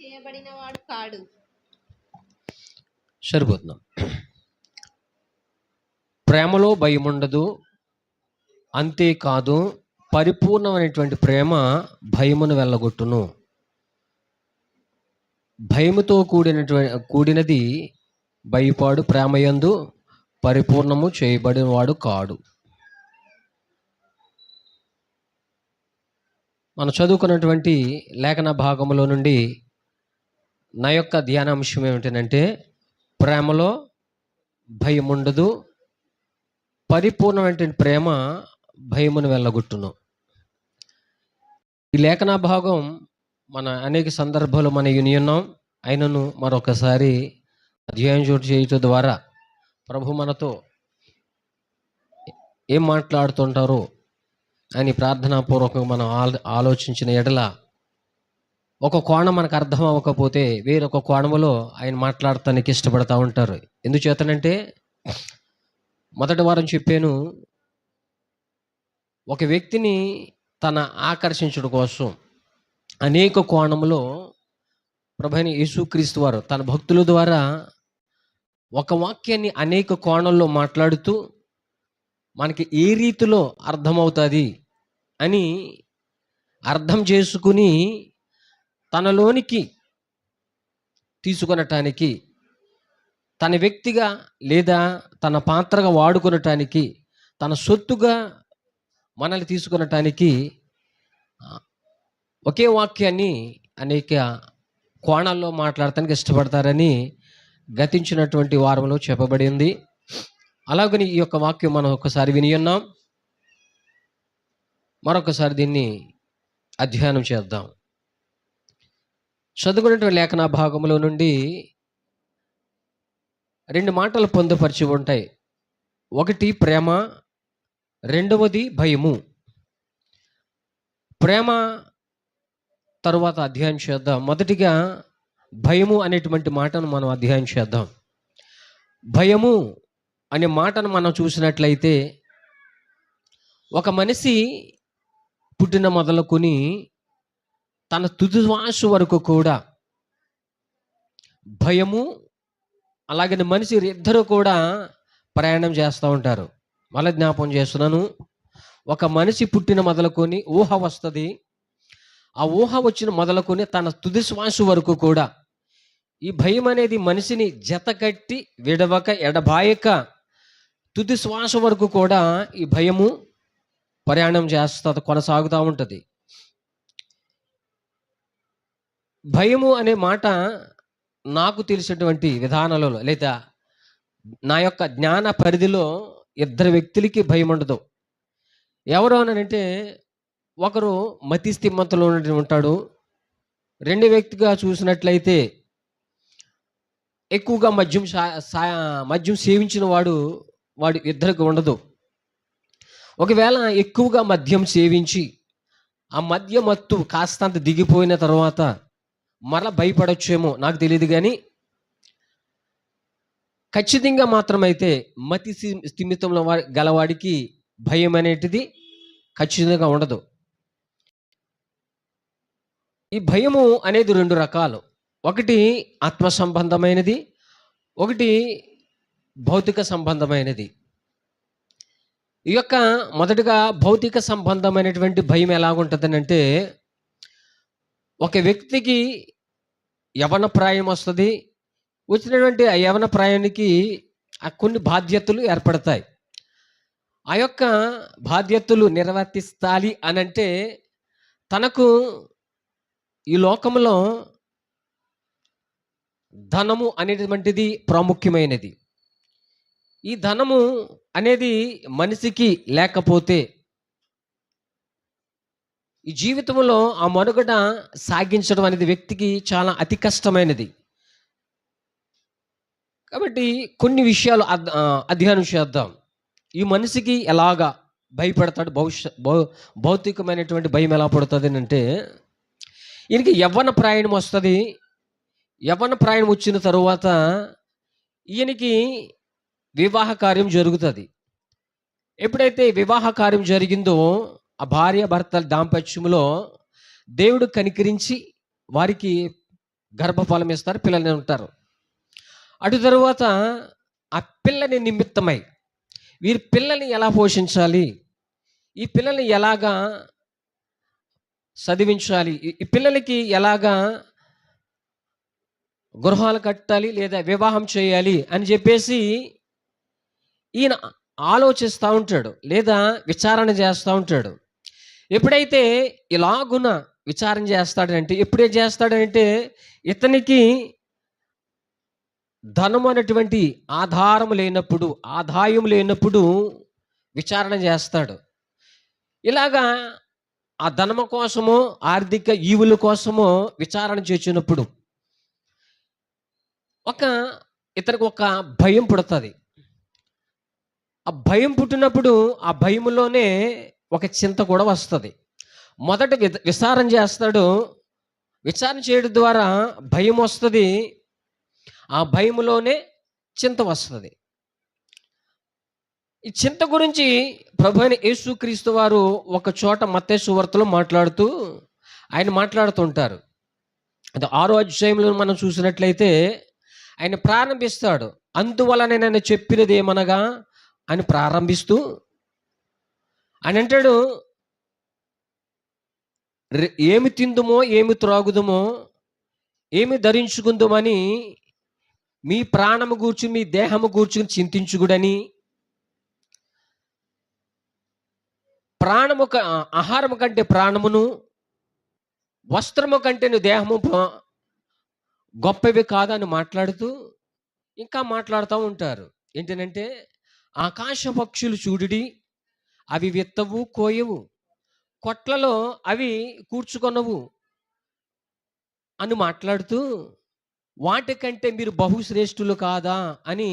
చేయబడిన వాడు కాడు. సరిపోతున్నాం. ప్రేమలో భయం ఉండదు, అంతేకాదు పరిపూర్ణమైనటువంటి ప్రేమ భయమును వెళ్ళగొట్టును. భయముతో కూడినది భయపాడు, ప్రేమయందు పరిపూర్ణము చేయబడిన వాడు కాడు. మనం చదువుకున్నటువంటి లేఖన భాగంలో నుండి నా యొక్క ధ్యానాంశం ఏమిటంటే, ప్రేమలో భయం ఉండదు, పరిపూర్ణమైనటువంటి ప్రేమ భయమును వెళ్ళగొట్టును. ఈ లేఖన భాగం మన అనేక సందర్భాలు మన ఉన్నాం. అయినను మరొకసారి అధ్యాయం చేయటం ద్వారా ప్రభు మనతో ఏం మాట్లాడుతుంటారో అని ప్రార్థనాపూర్వకంగా మనం ఆలోచించిన ఎడల ఒక కోణం మనకు అర్థం అవ్వకపోతే వేరొక కోణములో ఆయన మాట్లాడటానికి ఇష్టపడతా ఉంటారు. ఎందుచేతనంటే, మొదటి వారం చెప్పాను, ఒక వ్యక్తిని తన ఆకర్షించడం కోసం అనేక కోణములో ప్రభువైన యేసుక్రీస్తు వారు తన భక్తుల ద్వారా ఒక వాక్యాన్ని అనేక కోణంలో మాట్లాడుతూ మనకి ఏ రీతిలో అర్థమవుతుంది అని అర్థం చేసుకుని తనలోనికి తీసుకొనటానికి, తన వ్యక్తిగా లేదా తన పాత్రగా వాడుకొనటానికి, తన సొత్తుగా మనల్ని తీసుకొనటానికి ఒకే వాక్యాన్ని అనేక కోణాల్లో మాట్లాడటానికి ఇష్టపడతారని గతించినటువంటి వారంలో చెప్పబడింది. అలాగని ఈ యొక్క వాక్యం మనం ఒకసారి విని ఉన్నాం. మరొకసారి దీన్ని అధ్యయనం చేద్దాం. చదువుకున్నటువంటి లేఖన భాగంలో నుండి 2 మాటలు పొందుపరిచి ఉంటాయి. ఒకటి ప్రేమ, రెండవది భయము. ప్రేమ తరువాత అధ్యయనం చేద్దాం. మొదటిగా భయము అనేటువంటి మాటను మనం అధ్యయనం చేద్దాం. భయము అనే మాటను మనం చూసినట్లయితే, ఒక మనిషి పుట్టిన మొదలుకొని తన తుది శ్వాస వరకు కూడా భయము, అలాగే మనిషి ఇద్దరు కూడా ప్రయాణం చేస్తూ ఉంటారు. మళ్ళీ జ్ఞాపకం చేస్తున్నాను, ఒక మనిషి పుట్టిన మొదలుకొని ఊహ వస్తుంది. ఆ ఊహ వచ్చిన మొదలుకొని తన తుది శ్వాస వరకు కూడా ఈ భయం అనేది మనిషిని జతకట్టి విడవక ఎడబాయక తుది శ్వాస వరకు కూడా ఈ భయము ప్రయాణం చేస్తుంది, కొనసాగుతూ ఉంటుంది. భయము అనే మాట నాకు తెలిసినటువంటి విధానాలలో లేదా నా యొక్క జ్ఞాన పరిధిలో 2 వ్యక్తులకి భయం ఉండదు. ఎవరు అనంటే, ఒకరు మతి స్థిమితంలో ఉంటాడు. 2 వ్యక్తిగా చూసినట్లయితే ఎక్కువగా మద్యం సేవించిన వాడు ఇద్దరికి ఉండదు. ఒకవేళ ఎక్కువగా మద్యం సేవించి ఆ మద్య మత్తు కాస్తంత దిగిపోయిన తర్వాత మరలా భయపడొచ్చేమో నాకు తెలియదు, కానీ ఖచ్చితంగా మాత్రమైతే మతి స్థిమితంలో గలవాడికి భయం అనేటిది ఖచ్చితంగా ఉండదు. ఈ భయము అనేది 2 రకాలు. ఒకటి ఆత్మ సంబంధమైనది, ఒకటి భౌతిక సంబంధమైనది. ఈ యొక్క మొదటగా భౌతిక సంబంధమైనటువంటి భయం ఎలాగుంటుంది అంటే, ఒక వ్యక్తికి యవన ప్రాయం వస్తుంది. వచ్చినటువంటి ఆ యవన ప్రాయానికి కొన్ని బాధ్యతలు ఏర్పడతాయి. ఆ యొక్క బాధ్యతలు నిర్వర్తిస్తాలి అనంటే తనకు ఈ లోకంలో ధనము అనేటువంటిది ప్రాముఖ్యమైనది. ఈ ధనము అనేది మనిషికి లేకపోతే ఈ జీవితంలో ఆ మనుగడ సాగించడం అనేది వ్యక్తికి చాలా అతి కష్టమైనది. కాబట్టి కొన్ని విషయాలు అధ్యయనం చేద్దాం. ఈ మనిషికి ఎలాగా భయపడతాడు, భౌతికమైనటువంటి భయం ఎలా పడుతుంది అంటే, ఈయనకి యవ్వన ప్రాయం వస్తుంది. యవ్వన ప్రాయం వచ్చిన తరువాత ఈయనకి వివాహ కార్యం జరుగుతుంది. ఎప్పుడైతే వివాహ కార్యం జరిగిందో ఆ భార్య భర్తల దాంపత్యంలో దేవుడు కనికరించి వారికి గర్భఫలం ఇస్తారు, పిల్లలు ఉంటారు. అటు తరువాత ఆ పిల్లని నిమిత్తమై వీరి పిల్లల్ని ఎలా పోషించాలి, ఈ పిల్లల్ని ఎలాగా చదివించాలి, ఈ పిల్లలకి ఎలాగా గృహాలు కట్టాలి లేదా వివాహం చేయాలి అని చెప్పేసి ఈయన ఆలోచిస్తూ ఉంటాడు, లేదా విచారణ చేస్తూ ఉంటాడు. ఎప్పుడైతే ఇలాగున విచారణ చేస్తాడంటే, ఎప్పుడే చేస్తాడంటే ఇతనికి ధనం అనేటువంటి ఆధారం లేనప్పుడు, ఆదాయం లేనప్పుడు విచారణ చేస్తాడు. ఇలాగా ఆ ధనము కోసమో ఆర్థిక ఈవుల కోసమో విచారణ చేసినప్పుడు ఇతనికి ఒక భయం పుడుతుంది. ఆ భయం పుట్టినప్పుడు ఆ భయములోనే ఒక చింత కూడా వస్తుంది. మొదట విచారణ చేస్తాడు. విచారణ చేయడం ద్వారా భయం వస్తుంది. ఆ భయములోనే చింత వస్తుంది. ఈ చింత గురించి ప్రభువైన యేసుక్రీస్తు వారు ఒక చోట మత్తయి సువార్తలో ఆయన మాట్లాడుతుంటారు. అది 6వ అధ్యాయంలో మనం చూసినట్లయితే ఆయన ప్రారంభిస్తాడు. అందువలన నేను చెప్పినది ఏమనగా అని ప్రారంభిస్తూ ఆయన అంటాడు, ఏమి తిందుమో, ఏమి త్రాగుదుమో, ఏమి ధరించుకుందుమని మీ ప్రాణము గూర్చి, మీ దేహము గూర్చుని చింతించుగుడని, ప్రాణము ఆహారము కంటే ప్రాణమును, వస్త్రము కంటే దేహము గొప్పవి కాదని మాట్లాడుతూ ఇంకా మాట్లాడుతూ ఉంటారు. ఏంటంటే, ఆకాశ పక్షులు చూడుడి, అవి విత్తవు, కోయవు, కొట్లలో అవి కూర్చుకొనవు అని మాట్లాడుతూ, వాటికంటే మీరు బహుశ్రేష్ఠులు కాదా అని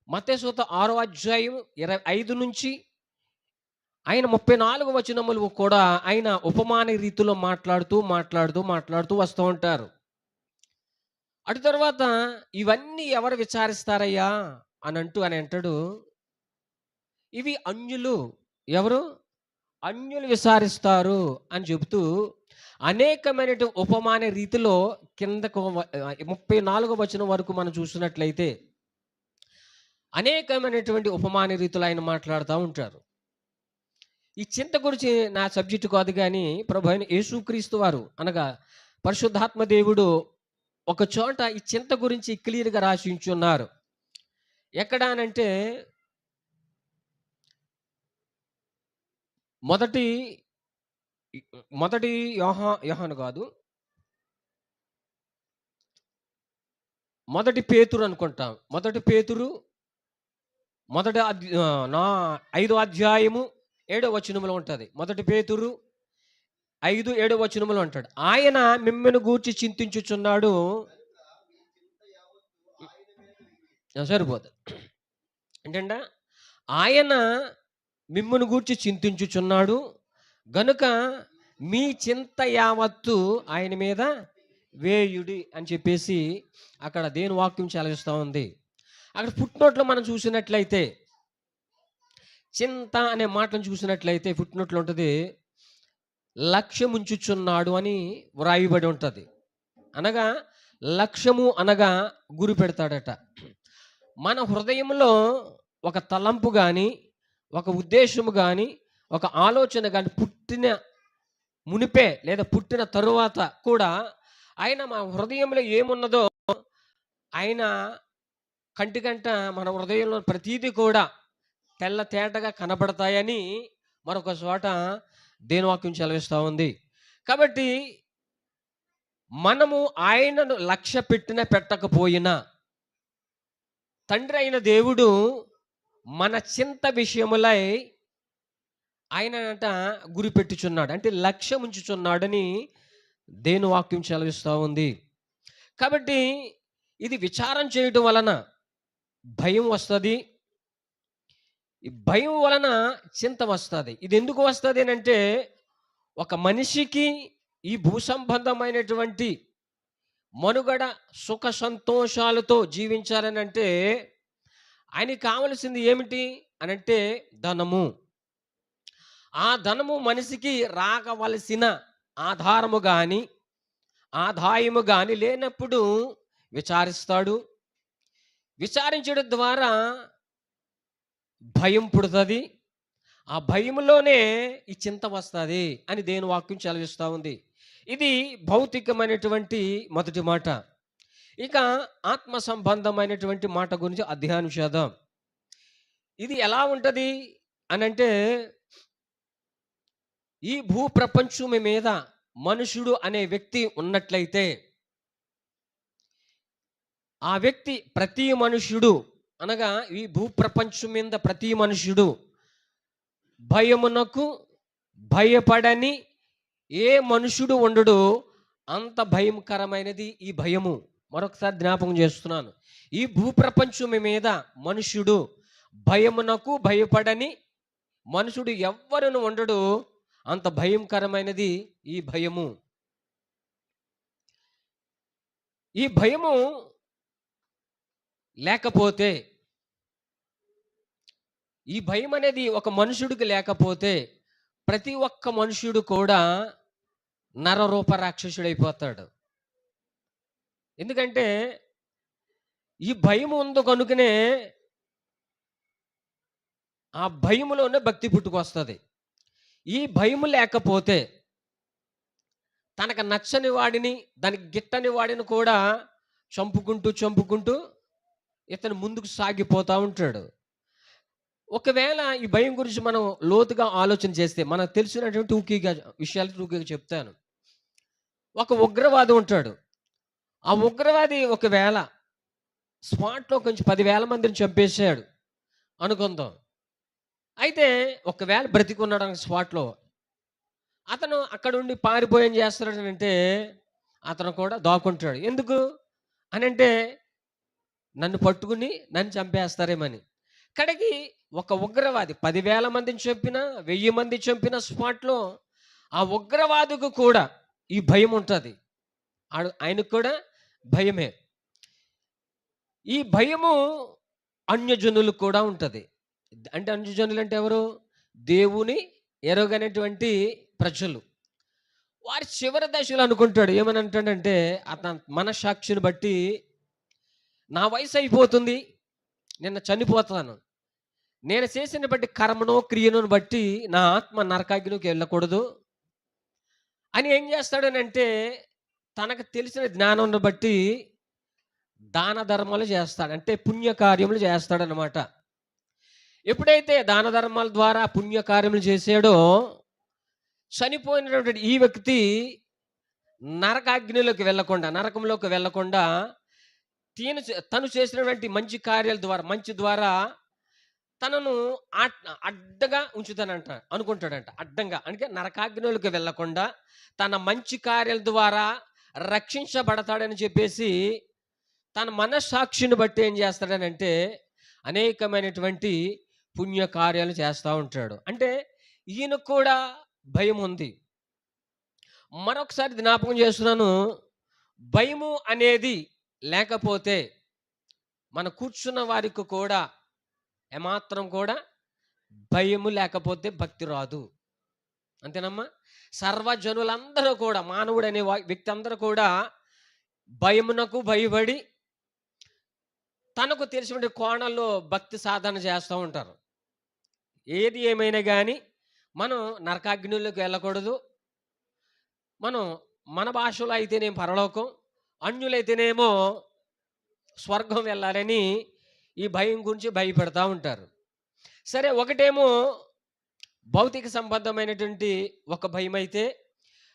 మత్తయి సువార్త 6వ అధ్యాయం 25 నుంచి ఆయన 34 వచనములు కూడా ఆయన ఉపమాన రీతిలో మాట్లాడుతూ వస్తూ ఉంటారు. అటు తర్వాత ఇవన్నీ ఎవరు విచారిస్తారయ్యా అని అంటాడు, ఇవి అన్యులు. ఎవరు? అన్యులు విచారిస్తారు అని చెబుతూ అనేకమైన ఉపమాన రీతిలో కిందకు 34వ వచనం వరకు మనం చూసినట్లయితే అనేకమైనటువంటి ఉపమాన రీతిలో ఆయన మాట్లాడుతూ ఉంటారు. ఈ చింత గురించి నా సబ్జెక్టు కాదు, కానీ ప్రభువైన యేసుక్రీస్తు వారు అనగా పరిశుద్ధాత్మ దేవుడు ఒక చోట ఈ చింత గురించి క్లియర్గా రాసి ఉంచున్నారు. ఎక్కడ అనంటే మొదటి యోహాను కాదు, మొదటి పేతురు అనుకుంటాం. మొదటి పేతురు 5వ అధ్యాయము 7వ వచనములో ఉంటుంది. మొదటి పేతురు 5:7 వచనములో అంటాడు, ఆయన మిమ్మును గూర్చి చింతించుచున్నాడు. సరిపోతుంది. ఏంటంటే, ఆయన మిమ్మును గూర్చి చింతించుచున్నాడు గనుక మీ చింత యావత్తు ఆయన మీద వేయుడి అని చెప్పేసి అక్కడ దేని వాక్యం చదివిస్తూ ఉంది. అక్కడ ఫుట్నోట్లో మనం చూసినట్లయితే, చింత అనే మాటను చూసినట్లయితే ఫుట్నోట్లో ఉంటుంది, లక్ష్యముంచుచున్నాడు అని వ్రాయబడి ఉంటుంది. అనగా లక్ష్యము అనగా గురి పెడతాడట. మన హృదయంలో ఒక తలంపు కానీ, ఒక ఉద్దేశము కానీ, ఒక ఆలోచన కానీ పుట్టిన మునిపే లేదా పుట్టిన తరువాత కూడా ఆయన మా హృదయంలో ఏమున్నదో ఆయన కంటికంట మన హృదయంలో ప్రతీది కూడా తెల్ల తేటగా కనబడతాయని మరొక చోట దేని వాక్యం చదివిస్తూ ఉంది. కాబట్టి మనము ఆయనను లక్ష్య పెట్టకపోయినా తండ్రి అయిన దేవుడు మన చింత విషయములై ఆయనంట గురి పెట్టుచున్నాడు, అంటే లక్ష్యం ఉంచుచున్నాడని దేని వాక్యం చదివిస్తూ ఉంది. కాబట్టి ఇది విచారం చేయడం వలన భయం వస్తుంది. ఈ భయం వలన చింత వస్తుంది. ఇది ఎందుకు వస్తుంది అంటే, ఒక మనిషికి ఈ భూసంబంధమైనటువంటి మనుగడ సుఖ సంతోషాలతో జీవించాలని అంటే ఆయనకి కావలసింది ఏమిటి అనంటే ధనము. ఆ ధనము మనిషికి రాకవలసిన ఆధారము కానీ ఆదాయము గాని లేనప్పుడు విచారిస్తాడు. విచారించడం ద్వారా భయం పుడుతుంది. ఆ భయములోనే ఈ చింత వస్తుంది అని దేవుని వాక్యం చదివిస్తూ ఉంది. ఇది భౌతికమైనటువంటి మొదటి మాట. ఇక ఆత్మ సంబంధమైనటువంటి మాట గురించి అధ్యయనం చేద్దాం. ఇది ఎలా ఉంటుంది అనంటే, ఈ భూప్రపంచం మీద మనుషుడు అనే వ్యక్తి ఉన్నట్లయితే, ఆ వ్యక్తి ప్రతి మనుష్యుడు అనగా ఈ భూప్రపంచం మీద ప్రతి మనుష్యుడు భయమునకు భయపడని ఏ మనుషుడు ఉండడు. అంత భయంకరమైనది ఈ భయము. మరొకసారి జ్ఞాపకం చేస్తున్నాను. ఈ భూప్రపంచం మీద మనుష్యుడు భయమునకు భయపడని మనుషుడు ఎవ్వరును ఉండడు. అంత భయంకరమైనది ఈ భయము. ఈ భయము లేకపోతే, ఈ భయం అనేది ఒక మనుషుడికి లేకపోతే ప్రతి ఒక్క మనుషుడు కూడా నరరూప రాక్షసుడైపోతాడు. ఎందుకంటే ఈ భయం ఉంది కనుకనే ఆ భయములోనే భక్తి పుట్టుకొస్తుంది. ఈ భయం లేకపోతే తనకు నచ్చని వాడిని, దానికి గిట్టని వాడిని కూడా చంపుకుంటూ ఇతను ముందుకు సాగిపోతూ ఉంటాడు. ఒకవేళ ఈ భయం గురించి మనం లోతుగా ఆలోచన చేస్తే మనకు తెలిసినటువంటి విషయాలు చెప్తాను. ఒక ఉగ్రవాది ఉంటాడు. ఆ ఉగ్రవాది ఒకవేళ స్పాట్లో కొంచెం 10,000 మందిని చంపేశాడు అనుకుందాం. అయితే ఒకవేళ బ్రతికున్నాడు స్పాట్లో, అతను అక్కడ ఉండి పారిపోయి ఏం చేస్తాడంటే అతను కూడా దాక్కుంటాడు. ఎందుకు అనంటే నన్ను పట్టుకుని నన్ను చంపేస్తారేమని. కడిగి ఒక ఉగ్రవాది 10,000 మందిని చంపినా 1000 మంది చంపిన స్పాట్లో ఆ ఉగ్రవాదికి కూడా ఈ భయం ఉంటుంది. ఆయనకు కూడా భయమే. ఈ భయము అన్యజనులకు కూడా ఉంటుంది. అంటే అన్యజనులు అంటే ఎవరు? దేవుని ఎరగనటువంటి ప్రజలు. వారి చివరి దశలో అనుకుంటాడు, ఏమని అంటాడంటే అతని మనసాక్షిని బట్టి, నా వయసు అయిపోతుంది, నిన్న చనిపోతాను, నేను చేసిన బట్టి కర్మనో క్రియను బట్టి నా ఆత్మ నరకాగ్నికి వెళ్ళకూడదు అని ఏం చేస్తాడనంటే తనకు తెలిసిన జ్ఞానం బట్టి దాన ధర్మాలు చేస్తాడు. అంటే పుణ్యకార్యములు చేస్తాడనమాట. ఎప్పుడైతే దాన ధర్మాల ద్వారా పుణ్యకార్యములు చేశాడో చనిపోయినటువంటి ఈ వ్యక్తి నరకాగ్నిలోకి వెళ్ళకుండా, నరకంలోకి వెళ్ళకుండా తను చేసినటువంటి మంచి కార్యాల ద్వారా, మంచి ద్వారా తనను అడ్డగా ఉంచుతానంట అనుకుంటాడంట. అడ్డంగా అంటే నరకాగ్నిలోకి వెళ్ళకుండా తన మంచి కార్యాల ద్వారా రక్షించబడతాడని చెప్పేసి తన మనస్సాక్షిని బట్టి ఏం చేస్తాడనంటే అనేకమైనటువంటి పుణ్యకార్యాలు చేస్తూ ఉంటాడు. అంటే ఈయన కూడా భయం ఉంది. మరొకసారి జ్ఞాపకం చేస్తున్నాను, భయము అనేది లేకపోతే మన కూర్చున్న వారికి కూడా ఏమాత్రం కూడా భయము లేకపోతే భక్తి రాదు. అంతేనమ్మా? సర్వజనులందరూ కూడా, మానవుడు అనే వ్యక్తి అందరూ కూడా భయమునకు భయపడి తనకు తెలిసిన కోణంలో భక్తి సాధన చేస్తూ ఉంటారు. ఏది ఏమైనా కానీ మనం నరకాగ్నిలోకి వెళ్ళకూడదు. మనం మన భాషలో అయితేనేమో పరలోకం, అన్యులైతేనేమో స్వర్గం వెళ్ళాలని ఈ భయం గురించి భయపెడతా ఉంటారు. సరే, ఒకటేమో భౌతిక సంబంధమైనటువంటి ఒక భయం అయితే,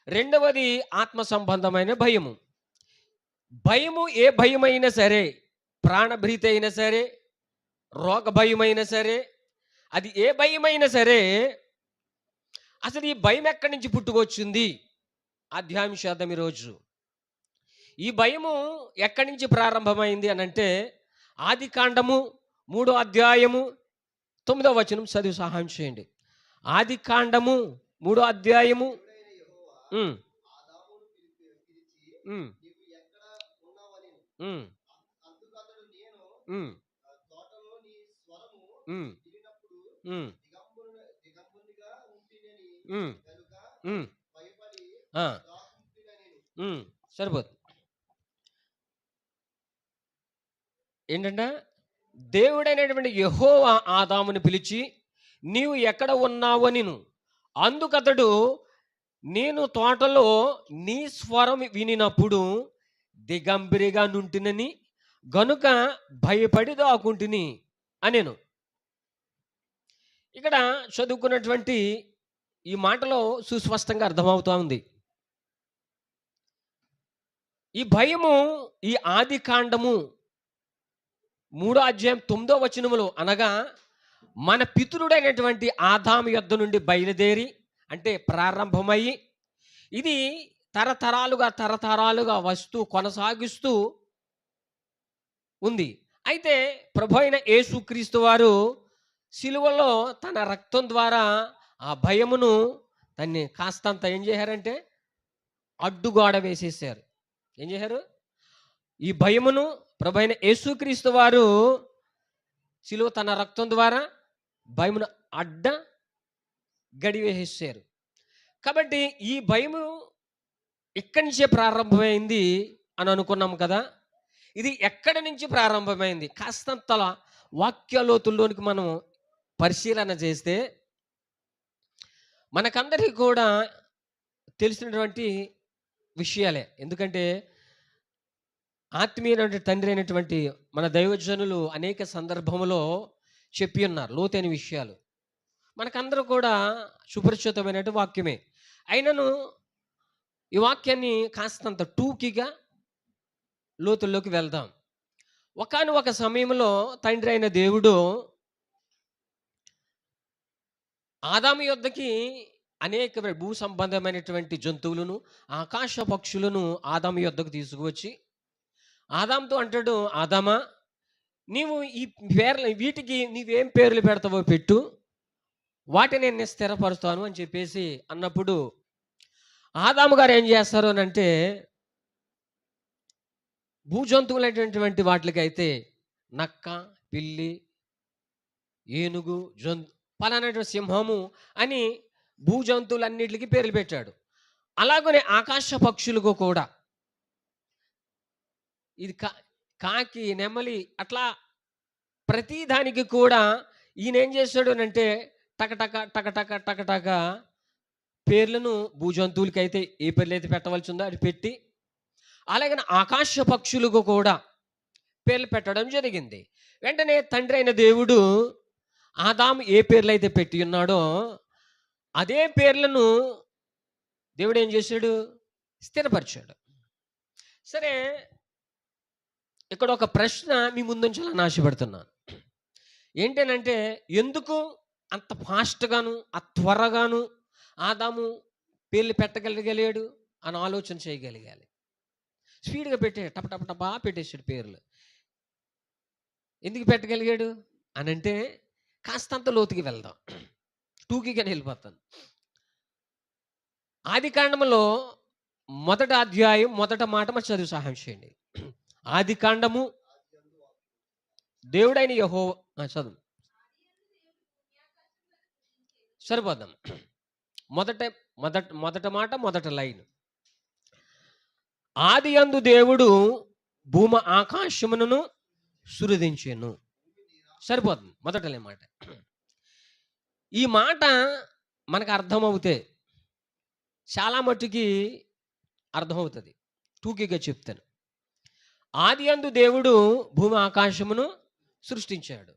రెండవది ఆత్మ సంబంధమైన భయము. భయము ఏ భయమైనా సరే, ప్రాణభీతి అయినా సరే, రోగ భయమైనా సరే, అది ఏ భయమైనా సరే, అసలు ఈ భయం ఎక్కడి నుంచి పుట్టుకొచ్చింది అధ్యాయం ఈరోజు. ఈ భయము ఎక్కడి నుంచి ప్రారంభమైంది అనంటే ఆదికాండము 3వ అధ్యాయము 9వ వచనం చదివి సహాయం చేయండి. ఆదికాండము 3వ అధ్యాయము సరిపోతుంది. ఏంటంటే దేవుడైనటువంటి యెహోవా ఆదాముని పిలిచి, నీవు ఎక్కడ ఉన్నావు అనిను. అందుకతడు, నేను తోటలో నీ స్వరం వినినప్పుడు దిగంబరిగా నుంటినని గనుక భయపడి దాక్కుంటిని అనెను. ఇక్కడ చదువుకున్నటువంటి ఈ మాటలో సుస్పష్టంగా అర్థమవుతా ఉంది. ఈ భయము ఈ ఆది కాండము 3వ అధ్యాయం 9వ వచనములో, అనగా మన పితరుడైనటువంటి ఆదాము యొద్ద నుండి బయలుదేరి, అంటే ప్రారంభమయ్యి, ఇది తరతరాలుగా వస్తూ కొనసాగిస్తూ ఉంది. అయితే ప్రభు అయిన యేసుక్రీస్తు వారు సిలువలో తన రక్తం ద్వారా ఆ భయమును దాన్ని కాస్తంత ఏం చేశారంటే అడ్డుగోడ వేసేసారు. ఏం చేశారు? ఈ భయమును ప్రభు అయిన యేసుక్రీస్తు వారు సిలువ తన రక్తం ద్వారా భయమును గడి వేసేసారు. కాబట్టి ఈ భయము ఇక్కడి నుంచే ప్రారంభమైంది అని అనుకున్నాం కదా. ఇది ఎక్కడి నుంచి ప్రారంభమైంది? కాస్తంతల వాక్యలోతుల్లోనికి మనం పరిశీలన చేస్తే మనకందరికీ కూడా తెలిసినటువంటి విషయాలే. ఎందుకంటే ఆత్మీయమైన తండ్రి అయినటువంటి మన దైవజనులు అనేక సందర్భములో చెప్పి ఉన్నారు లోతైన విషయాలు. మనకందరూ కూడా సుపరిచితమైనటువంటి వాక్యమే. అయినను ఈ వాక్యాన్ని కాస్తంత టూకీగా లోతుల్లోకి వెళ్దాం. ఒకానొక సమయంలో తండ్రి అయిన దేవుడు ఆదాము యొద్దకి అనేక భూ సంబంధమైనటువంటి జంతువులను, ఆకాశ పక్షులను ఆదాము యొద్దకు తీసుకువచ్చి ఆదాముతో అంటాడు, ఆదామా, నీవు ఈ వీటికి నీవేం పేర్లు పెడతావో పెట్టు, వాటిని నేను స్థిరపరుస్తాను అని చెప్పేసి అన్నప్పుడు ఆదాము గారు ఏం చేస్తారు అని అంటే, భూజంతువులైనటువంటి వాటికైతే నక్క, పిల్లి, ఏనుగు, పలానా సింహము అని భూజంతువులన్నిటికీ పేర్లు పెట్టాడు. అలాగనే ఆకాశ పక్షులకు కూడా ఇది కాకి, నెమలి, అట్లా ప్రతి దానికి కూడా ఈయన ఏం చేశాడు అంటే టకటక పేర్లను భూజంతువులకైతే ఏ పేర్లు అయితే పెట్టవలసి ఉందో అది పెట్టి, అలాగే ఆకాశ పక్షులకు కూడా పేర్లు పెట్టడం జరిగింది. వెంటనే తండ్రి అయిన దేవుడు ఆదాము ఏ పేర్లు అయితే పెట్టి ఉన్నాడో అదే పేర్లను దేవుడు ఏం చేశాడు? స్థిరపరిచాడు. సరే, ఇక్కడ ఒక ప్రశ్న మీ ముందుంచాలని ఆశపడుతున్నాను. ఏంటనంటే, ఎందుకు అంత ఫాస్ట్గాను త్వరగాను ఆదాము పేర్లు పెట్టగలిగాడు అని ఆలోచన చేయగలిగాలి. స్పీడ్గా టపటపా పెట్టేసాడు పేర్లు. ఎందుకు పెట్టగలిగాడు అని అంటే, కాస్తంత లోతుకి వెళ్దాం, టూకీగానే వెళ్ళిపోతాను. ఆది కాండములో 1వ అధ్యాయం 1వ మాట మరి చదువు సహాయం చేయండి. ఆది కాండము దేవుడైన యెహోవా, చదువు సరిపోదాం. మొదట మాట మొదట లైన్, ఆది యందు దేవుడు భూమి ఆకాశమును సృజించెను. సరిపోతుంది మొదటలే మాట. ఈ మాట మనకు అర్థమవుతే చాలా మట్టుకి అర్థమవుతుంది. టూకీగా చెప్తాను. ఆది యందు దేవుడు భూమి ఆకాశమును సృష్టించాడు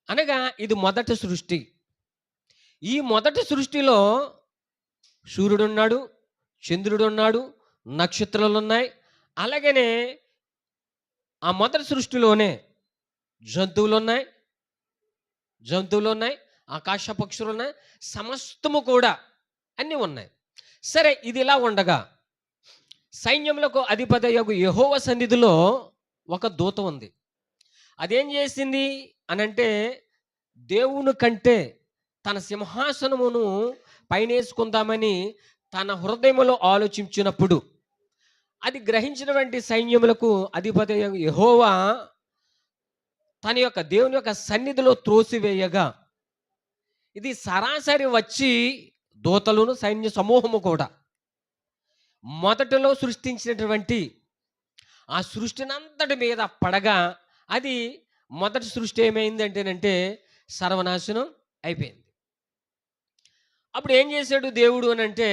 అనగా ఇది మొదటి సృష్టి. ఈ మొదటి సృష్టిలో సూర్యుడున్నాడు, చంద్రుడున్నాడు, నక్షత్రాలు ఉన్నాయి. అలాగనే ఆ మొదటి సృష్టిలోనే జంతువులు ఉన్నాయి, ఆకాశ పక్షులు ఉన్నాయి, సమస్తము కూడా అన్నీ ఉన్నాయి. సరే, ఇది ఇలా ఉండగా సైన్యములకు అధిపతియగు యెహోవా సన్నిధిలో ఒక దూత ఉంది. అదేం చేసింది అనంటే, దేవుని కంటే తన సింహాసనమును పైనేసుకుందామని తన హృదయములో ఆలోచించినప్పుడు అది గ్రహించినటువంటి సైన్యములకు అధిపతి యెహోవా తన యొక్క దేవుని యొక్క సన్నిధిలో త్రోసివేయగా ఇది సరాసరి వచ్చి దూతలను సైన్య సమూహము కూడా మొదటిలో సృష్టించినటువంటి ఆ సృష్టినంతటి మీద పడగా అది మొదటి సృష్టి ఏమైందంటేనంటే సర్వనాశనం అయిపోయింది. అప్పుడు ఏం చేశాడు దేవుడు అనంటే,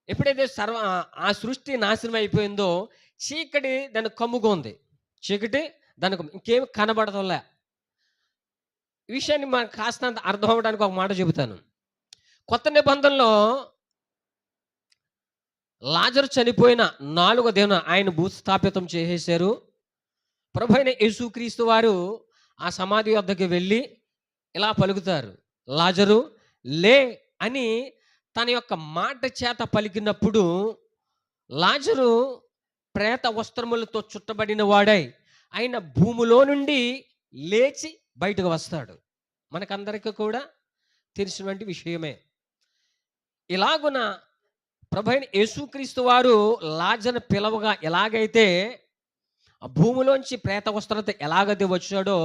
ఎప్పుడైతే ఆ సృష్టి నాశనం అయిపోయిందో చీకటి దాన్ని కమ్ముకుంది. చీకటి దానికి ఇంకేమి కనబడటంలే. ఈ విషయాన్ని మనకు కాస్తంత అర్థం అవ్వడానికి ఒక మాట చెబుతాను. కొత్త నిబంధనలో లాజరు చనిపోయిన 4వ దిన ఆయన భూస్థాపితం చేసేశారు. ప్రభువైన యేసుక్రీస్తు వారు ఆ సమాధి వద్దకు వెళ్ళి ఇలా పలుకుతారు, లాజరు లే అని తన యొక్క మాట చేత పలికినప్పుడు లాజరు ప్రేత వస్త్రములతో చుట్టబడిన వాడై ఆయన భూమిలో నుండి లేచి బయటకు వస్తాడు. మనకందరికీ కూడా తెలిసినటువంటి విషయమే. ఇలాగున ప్రభువైన యేసుక్రీస్తు వారు లాజరును పిలవగా ఎలాగైతే ఆ భూమిలోంచి ప్రేత వస్త్రత ఎలాగైతే వచ్చాడో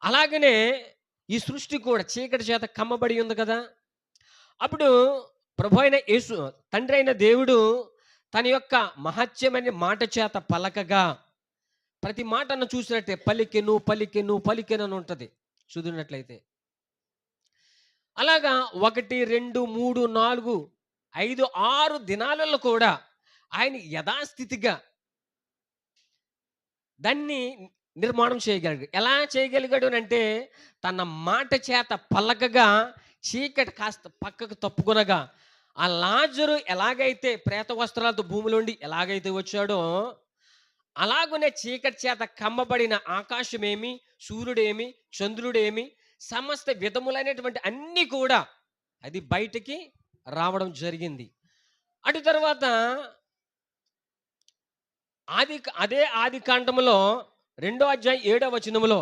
అలాగనే ఈ సృష్టి కూడా చీకటి చేత కమ్మబడి ఉంది కదా. అప్పుడు ప్రభువైన యేసు తండ్రి అయిన దేవుడు తన యొక్క మహత్యమైన మాట చేత పలకగా ప్రతి మాటను చూసినట్టే పలికెను పలికెను పలికెను అని ఉంటుంది చూసినట్లయితే. అలాగా 1, 2, 3, 4, 5, 6 దినాలలో కూడా ఆయన యథాస్థితిగా దాన్ని నిర్మాణం చేయగలిగాడు. ఎలా చేయగలిగాడు అంటే తన మాట చేత పలకగా చీకటి కాస్త పక్కకు తప్పుకొనగా ఆ లాజరు ఎలాగైతే ప్రేత వస్త్రాలతో భూమిలోండి ఎలాగైతే వచ్చాడో అలాగునే చీకటి చేత కమ్మబడిన ఆకాశమేమి, సూర్యుడేమి, చంద్రుడేమి, సమస్త విధములైనటువంటి అన్నీ కూడా అది బయటికి రావడం జరిగింది. అటు తర్వాత అదే ఆది కాండములో 2వ అధ్యాయం 7వ వచనములో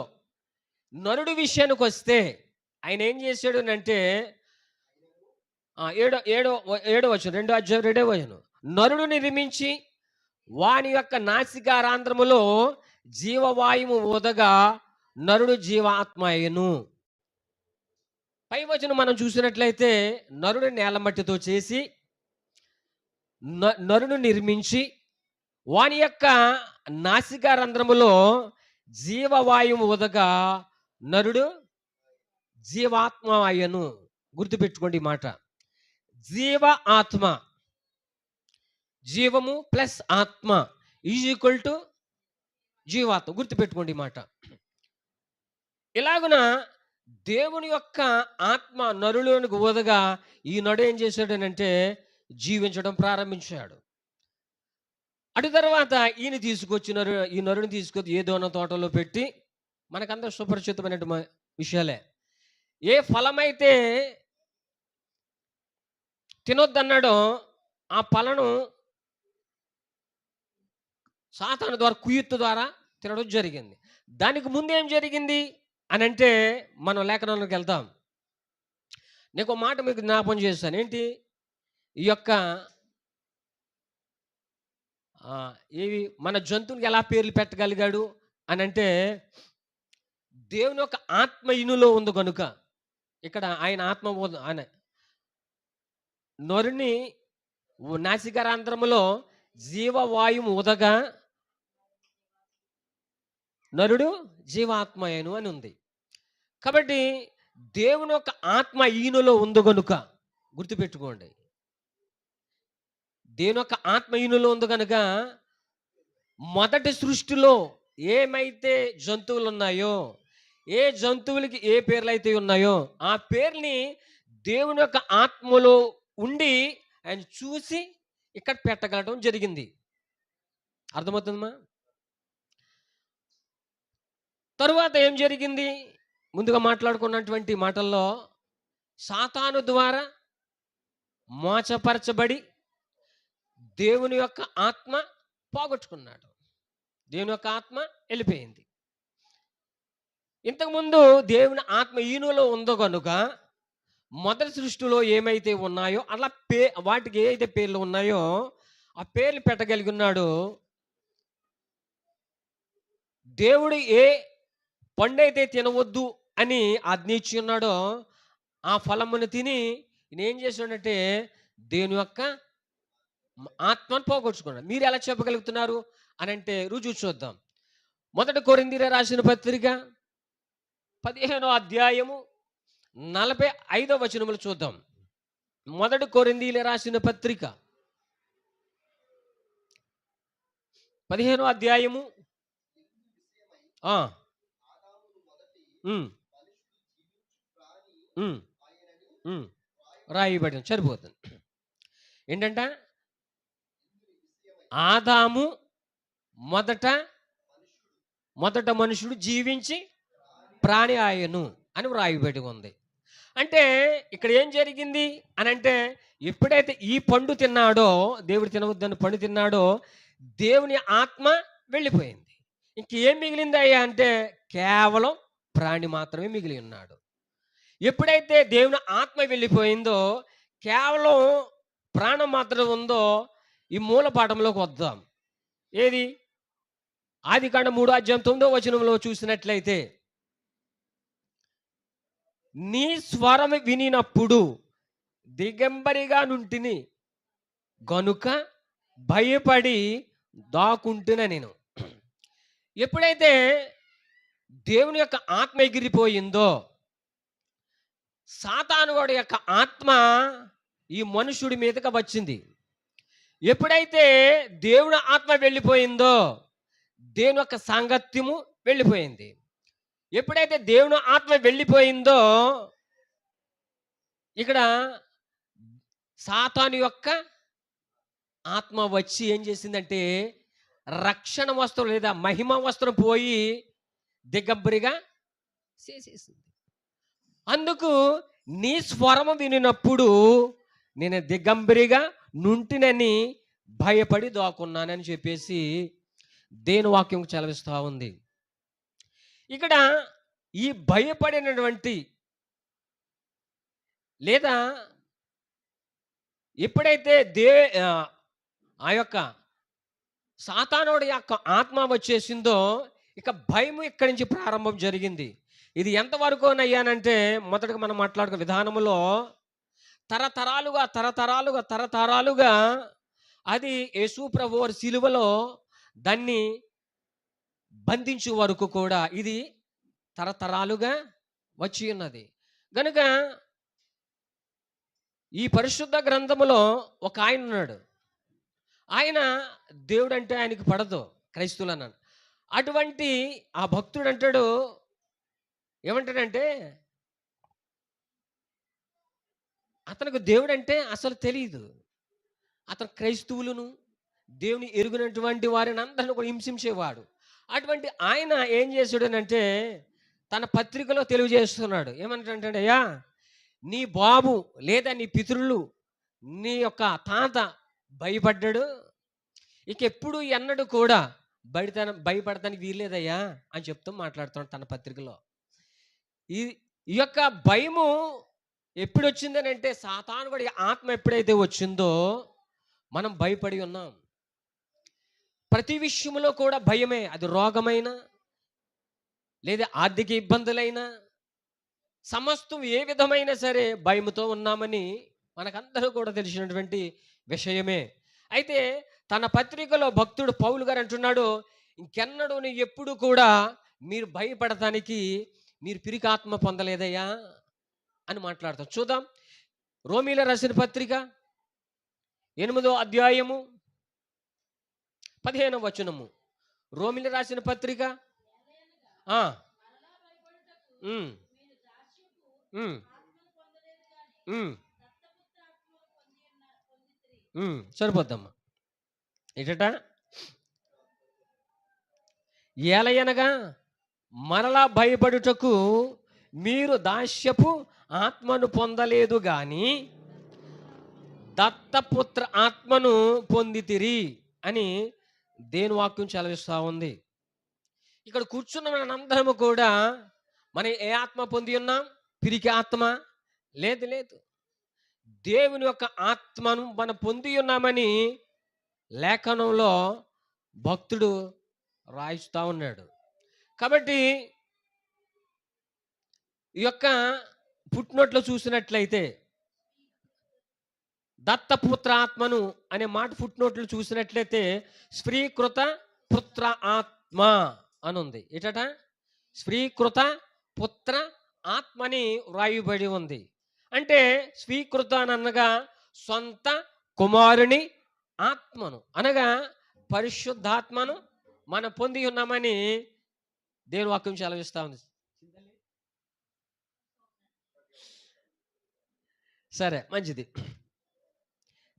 నరుడి విషయానికి వస్తే ఆయన ఏం చేశాడు అంటే ఏడో వచనం 2వ అధ్యాయం 2వ వచనం, నరుడు నిర్మించి వాని యొక్క నాసికారాంధ్రములో జీవవాయువు ఊదగా నరుడు జీవాత్మ అయ్యెను. పై వచనం మనం చూసినట్లయితే నరుడు నేలమట్టితో చేసి నరుడు నిర్మించి వాని యొక్క నాసికారంధ్రములో జీవవాయువు ఊదగా నరుడు జీవాత్మ అయ్యను. గుర్తుపెట్టుకోండి ఈ మాట. జీవ ఆత్మ, జీవము ప్లస్ ఆత్మ ఈజ్ ఈక్వల్ టు జీవాత్మ. గుర్తుపెట్టుకోండి ఈ మాట. ఇలాగున దేవుని యొక్క ఆత్మ నరులోనికి ఊదగా ఈ నడు ఏం చేశాడనంటే జీవించడం ప్రారంభించాడు. అటు తర్వాత ఈయన తీసుకొచ్చి ఈ నరుని తీసుకొచ్చి ఏదోన తోటలో పెట్టి మనకందరూ సుపరిచితమైన విషయాలే. ఏ ఫలమైతే తినొద్దన్నాడో ఆ ఫలను సాతాను ద్వారా కుయుత్తు ద్వారా తినడం జరిగింది. దానికి ముందు ఏం జరిగింది అని అంటే మనం లేఖనంలోకి వెళ్తాం. నీకు మాట మీకు జ్ఞాపం చేస్తాను. ఏంటి ఈ యొక్క ఏవి మన జంతువునికి ఎలా పేర్లు పెట్టగలిగాడు అని అంటే దేవుని యొక్క ఆత్మ ఇనులో ఉంది కనుక ఇక్కడ ఆయన ఆత్మ ఆయన నరుని నాసికారాంధ్రములో జీవవాయువు ఉదగా నరుడు జీవాత్మయను అని ఉంది. కాబట్టి దేవుని యొక్క ఆత్మ ఈయనలో ఉంది కనుక గుర్తుపెట్టుకోండి, దేవుని యొక్క ఆత్మ ఈయనలో ఉంది కనుక మొదటి సృష్టిలో ఏమైతే జంతువులు ఉన్నాయో, ఏ జంతువులకి ఏ పేర్లు అయితే ఉన్నాయో ఆ పేర్ని దేవుని యొక్క ఆత్మలో ఉండి ఆయన చూసి ఇక్కడ పెట్టగలడం జరిగింది. అర్థమవుతుందమ్మా? తరువాత ఏం జరిగింది? ముందుగా మాట్లాడుకున్నటువంటి మాటల్లో సాతాను ద్వారా మోసపరచబడి దేవుని యొక్క ఆత్మ పోగొట్టుకున్నాడు. దేవుని యొక్క ఆత్మ వెళ్ళిపోయింది. ఇంతకుముందు దేవుని ఆత్మ ఈయనలో ఉందో కనుక మొదటి సృష్టిలో ఏమైతే ఉన్నాయో అలా వాటికి ఏదైతే పేర్లు ఉన్నాయో ఆ పేర్లు పెట్టగలిగి ఉన్నాడు. దేవుడు ఏ పండైతే తినవద్దు అని ఆజ్ఞ ఇచ్చి ఉన్నాడో ఆ ఫలమును తిని ఈయన ఏం చేశాడంటే దేవుని యొక్క ఆత్మను పోగొట్టుకున్నాడు. మీరు ఎలా చెప్పగలుగుతున్నారు అని అంటే రుజువు చూద్దాం. మొదటి కొరింథీయుల రాసిన పత్రిక 15వ అధ్యాయము 45వ వచనములు చూద్దాం. మొదటి కొరింథీయుల రాసిన పత్రిక 15వ అధ్యాయము ఆ, ఉమ్, ఉమ్, ఉమ్, రాయబడింది. సరిపోతుంది. ఏంటంట? ఆదాము మొదట మనుషుడు జీవించి ప్రాణి ఆయను అని వ్రాయబడి ఉంది. అంటే ఇక్కడ ఏం జరిగింది అని అంటే, ఎప్పుడైతే ఈ పండు తిన్నాడో, దేవుడు తినవద్దని పండు తిన్నాడో, దేవుని ఆత్మ వెళ్ళిపోయింది. ఇంకేం మిగిలింది అయ్యా అంటే కేవలం ప్రాణి మాత్రమే మిగిలి ఉన్నాడు. ఎప్పుడైతే దేవుని ఆత్మ వెళ్ళిపోయిందో, కేవలం ప్రాణం మాత్రం ఉందో, ఈ మూల పాఠంలోకి వద్దాం. ఏది? ఆదికాండం 3:9 వచనంలో చూసినట్లయితే, నీ స్వరం వినినప్పుడు దిగంబరిగా నుంటిని గనుక భయపడి దాక్కుంటున్నా నేను. ఎప్పుడైతే దేవుని యొక్క ఆత్మ ఎగిరిపోయిందో, సాతానుగాడి యొక్క ఆత్మ ఈ మనుషుడి మీదకి వచ్చింది. ఎప్పుడైతే దేవుని ఆత్మ వెళ్ళిపోయిందో, దేవుని యొక్క సాంగత్యము వెళ్ళిపోయింది. ఎప్పుడైతే దేవుని ఆత్మ వెళ్ళిపోయిందో, ఇక్కడ సాతాను యొక్క ఆత్మ వచ్చి ఏం చేసిందంటే, రక్షణ వస్త్రం లేదా మహిమ వస్త్రం పోయి దిగంబరిగా చేసేసింది. అందుకు నీ స్వరము వినినప్పుడు నేను దిగంబరిగా నుంటినని భయపడి దాక్కున్నానని చెప్పేసి దేని వాక్యం చలవిస్తూ ఉంది. ఇక్కడ ఈ భయపడినటువంటి లేదా ఎప్పుడైతే ఆ యొక్క సాతానుడి యొక్క ఆత్మ వచ్చేసిందో, ఇక భయము ఇక్కడి నుంచి ప్రారంభం జరిగింది. ఇది ఎంతవరకు అయ్యానంటే, మొదటగా మనం మాట్లాడుకున్న విధానంలో తరతరాలుగా అది యేసు ప్రభువు వారి సిలువలో దాన్ని బంధించే వరకు కూడా ఇది తరతరాలుగా వచ్చి ఉన్నది. గనుక ఈ పరిశుద్ధ గ్రంథములో ఒక ఆయన ఉన్నాడు. ఆయన దేవుడు అంటే ఆయనకి పడదు, క్రైస్తవులు అన్నాడు. అటువంటి ఆ భక్తుడు అంటాడు, ఏమంటాడంటే, అతనికి దేవుడు అంటే అసలు తెలియదు. అతను క్రైస్తవులను దేవుని ఎరుగునటువంటి వారిని అందరిని కూడా హింసించేవాడు. అటువంటి ఆయన ఏం చేశాడనంటే, తన పత్రికలో తెలియజేస్తున్నాడు. ఏమంటాడంటే, అయ్యా, నీ బాబు లేదా నీ పితరులు, నీ యొక్క తాత భయపడ్డాడు, ఇక ఎప్పుడు ఎన్నడూ కూడా భయపడతానికి వీల్లేదయ్యా అని చెప్తూ మాట్లాడుతున్నాడు తన పత్రికలో. ఈ యొక్క భయము ఎప్పుడు వచ్చిందని అంటే, సాతాను కూడా ఆత్మ ఎప్పుడైతే వచ్చిందో మనం భయపడి ఉన్నాం. ప్రతి విషయంలో కూడా భయమే. అది రోగమైనా లేదా ఆర్థిక ఇబ్బందులైనా సమస్తం ఏ విధమైన సరే భయముతో ఉన్నామని మనకందరూ కూడా తెలిసినటువంటి విషయమే. అయితే తన పత్రికలో భక్తుడు పౌలు గారు అంటున్నాడు, ఇంకెన్నడూ ఎప్పుడు కూడా మీరు భయపడటానికి మీరు పిరికాత్మ పొందలేదయ్యా అని మాట్లాడతాం. చూద్దాం. రోమీల రాసిన పత్రిక 8వ అధ్యాయము 15వ వచనము. రోమీల రాసిన పత్రిక సరిపోద్దమ్మా. ఇటట ఏలయనగా మరలా భయపడుటకు మీరు దాస్యపు ఆత్మను పొందలేదు గాని దత్తపుత్ర ఆత్మను పొందితిరి అని దేని వాక్యం చలవిస్తూ ఉంది. ఇక్కడ కూర్చున్న మనందరము కూడా మనం ఏ ఆత్మ పొంది ఉన్నాం? పిరికి ఆత్మ? లేదు. దేవుని యొక్క ఆత్మను మనం పొంది ఉన్నామని లేఖనంలో భక్తుడు రాయిస్తూ ఉన్నాడు. కాబట్టి ఈ యొక్క పుట్టినట్లు చూసినట్లయితే దత్తపుత్రాత్మను అనే మాట ఫుట్నోట్లు చూసినట్లయితే స్వీకృత పుత్ర ఆత్మ అని ఉంది. ఏటట స్వీకృత పుత్ర ఆత్మని వ్రాయబడి ఉంది. అంటే స్వీకృత అని అనగా సొంత కుమారుని ఆత్మను అనగా పరిశుద్ధాత్మను మనం పొంది ఉన్నామని దేవుని వాక్యం సెలవిస్తా ఉంది. సరే, మంచిది.